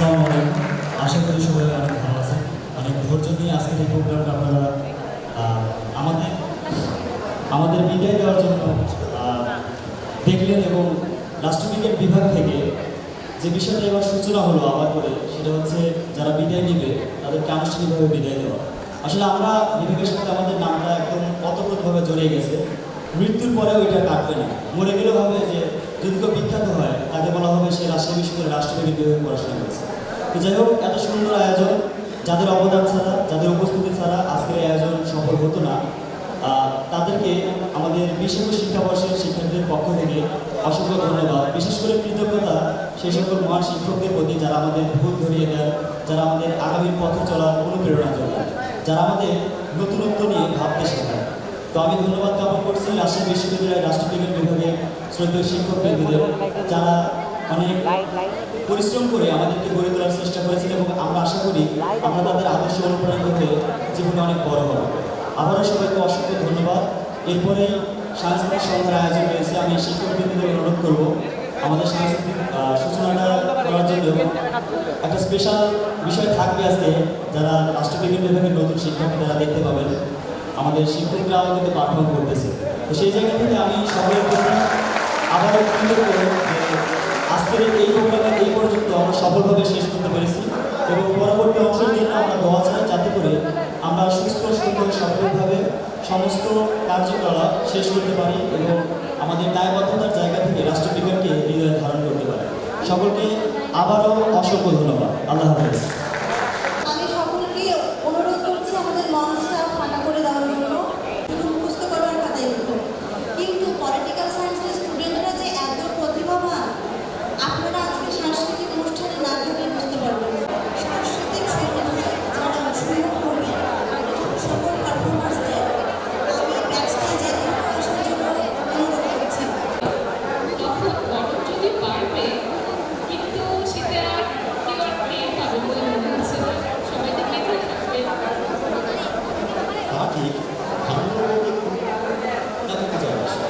আসসালামু আলাইকুম। আশা করি সবাই অনেক ভালো আছেন। অনেক ধৈর্য নিয়ে আজকের এই প্রোগ্রামটা আপনারা আমাদের আমাদের বিদায় দেওয়ার জন্য দেখলেন এবং রাষ্ট্রবিজ্ঞান বিভাগ থেকে যে বিষয়টা এবার সূচনা হলো আবার করে, সেটা হচ্ছে যারা বিদায় নেবে তাদেরকে আনুষ্ঠানিকভাবে বিদায় দেওয়া। আসলে আমরা বিবেকের সাথে আমাদের নামটা একদম অতপ্রতভাবে জড়িয়ে গেছে। মৃত্যুর পরেও এটা কাটবে না। মরে গেলেও হবে যে যদি কেউ বিখ্যাত হয় তাকে বলা হবে সে রাজশাহী বিশ্ববিদ্যালয়ের রাষ্ট্রবিজ্ঞান বিভাগে পড়াশোনা করেছে। তো যাই হোক, এত সুন্দর আয়োজন, যাদের অবদান ছাড়া, যাদের উপস্থিতি ছাড়া আজকের এই আয়োজন সফল হতো না। তাদেরকে আমাদের ২০ শিক্ষাবর্ষের শিক্ষার্থীদের পক্ষ থেকে অসংখ্য ধন্যবাদ, বিশেষ করে কৃতজ্ঞতা সেই সকল মহান শিক্ষকদের প্রতি যারা আমাদের ভুল ধরিয়ে দেন, যারা আমাদের আগামীর পথে চলার অনুপ্রেরণা যোগান, যারা আমাদের নতুনত্ব নিয়ে ভাবতে শেখায়। তো আমি ধন্যবাদ জ্ঞাপন করছি রাজশাহী বিশ্ববিদ্যালয়ের রাষ্ট্রবিজ্ঞান বিভাগের শ্রদ্ধেয় শিক্ষকবৃন্দদের, যারা অনেক পরিশ্রম করে আমাদেরকে গড়ে তোলার চেষ্টা করেছেন এবং আমরা আশা করি আমরা তাদের আদর্শ অনুপ্রাণিত হয়ে জীবনে অনেক বড় হব। আবারও সবাইকে অসংখ্য ধন্যবাদ। এরপরে সাংস্কৃতিক সন্ধ্যার আয়োজন রয়েছে। আমি শিক্ষকবৃন্দদের অনুরোধ করব আমাদের সাংস্কৃতিক সূচনাটা করার জন্য একটা স্পেশাল বিষয় থাকবে আজকে। যারা রাষ্ট্রবিজ্ঞান বিভাগের নতুন শিক্ষার্থী তারা দেখতে পাবেন, আমাদের শিক্ষকরাও কিন্তু পারফর্ম করতেছে। তো সেই জায়গা থেকে আমি সকলের প্রতি আবারও কৃতজ্ঞ যে আজকের এই প্রোগ্রামে এই পর্যন্ত আমরা সফলভাবে শেষ করতে পেরেছি এবং পরবর্তী অংশের জন্য আমরা দোয়া চাই যাতে করে আমরা সুস্থ সুন্দর সফলভাবে সমস্ত কার্যকলাপ শেষ করতে পারি এবং আমাদের দায়বদ্ধতার জায়গা থেকে রাষ্ট্রবিজ্ঞানকে হৃদয়ে ধারণ করতে পারি। সকলকে আবারও অসংখ্য ধন্যবাদ। আল্লাহ হাফেজ। আমি সকলকে অনুরোধ করছি আমাদের মঞ্চটা ফাঁকা করে দেওয়ার জন্য। শুধু মুখস্থ করার খাতায় লিখুন, কিন্তু পলিটিক্যাল সায়েন্সের স্টুডেন্টরা যে এত প্রতিভাবান আপনারা আজকে সাংস্কৃতিক অনুষ্ঠানে না থাকলে বুঝতে পারবেন। সাংস্কৃতিক সন্ধ্যায় যারা অংশগ্রহণ করবেন সকল পারফরমার্সদের আমি ব্যাকস্টেজে আসার জন্য অনুরোধ করছি। তখন গরম যদি বাড়বে, কিন্তু সেটা কেউ আর টের পাবে বলে মনে হচ্ছে না। সবাই তো মেতে থাকবে। তা ঠিক, ভালো তাদেরকে যায় আসে।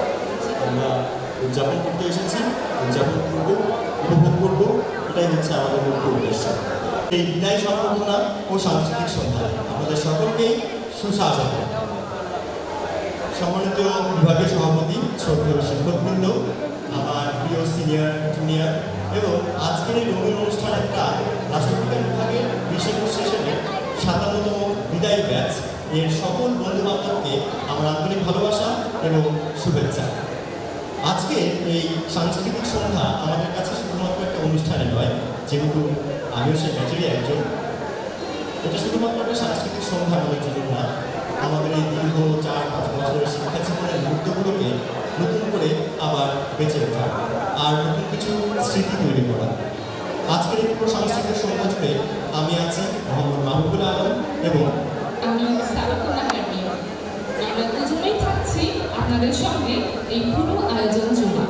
আমরা উদযাপন করতে এসেছি, উদযাপন করবো, উপভোগ করবো, এটাই হচ্ছে আমাদের মুখ্য উদ্দেশ্য। এই বিদায় সম্বর্ধনা ও সাংস্কৃতিক সন্ধ্যা আমাদের সকলকেই সুস্বাগত। সম্মানিত বিভাগীয় সভাপতি, শ্রদ্ধেয় শিক্ষকবৃন্দ, আমার প্রিয় সিনিয়র জুনিয়র এবং আজকের এই রঙিন অনুষ্ঠানের প্রায় রাষ্ট্রবিজ্ঞান বিভাগের ২০ সেশনের ৫৭তম বিদায়ী ব্যাচ এর সকল বন্ধু বান্ধবকে আমার আন্তরিক ভালোবাসা এবং শুভেচ্ছা। আজকে এই সাংস্কৃতিক সন্ধ্যা আমাদের কাছে শুধুমাত্র একটা অনুষ্ঠানে নয়, যেহেতু আমিও সেই ব্যাচেরই একজন। এটা শুধুমাত্র একটা সাংস্কৃতিক সন্ধ্যা আমাদের জন্য না, আমাদের এই দীর্ঘ ৪-৫ বছরের শিক্ষা জীবনের মুহূর্তগুলোকে নতুন করে আবার বেঁচে ওঠা আর নতুন কিছু স্মৃতি তৈরি করা। আজকের এই পুরো সাংস্কৃতিক সন্ধ্যা জুড়ে আমি আছি মোহাম্মদ মাহবুবুল আলম এবং আমি সালাতুল্লাহ রাব্বি। আমরা দুজনেই থাকছি আপনাদের সঙ্গে এই পুরো আয়োজন জুড়ে।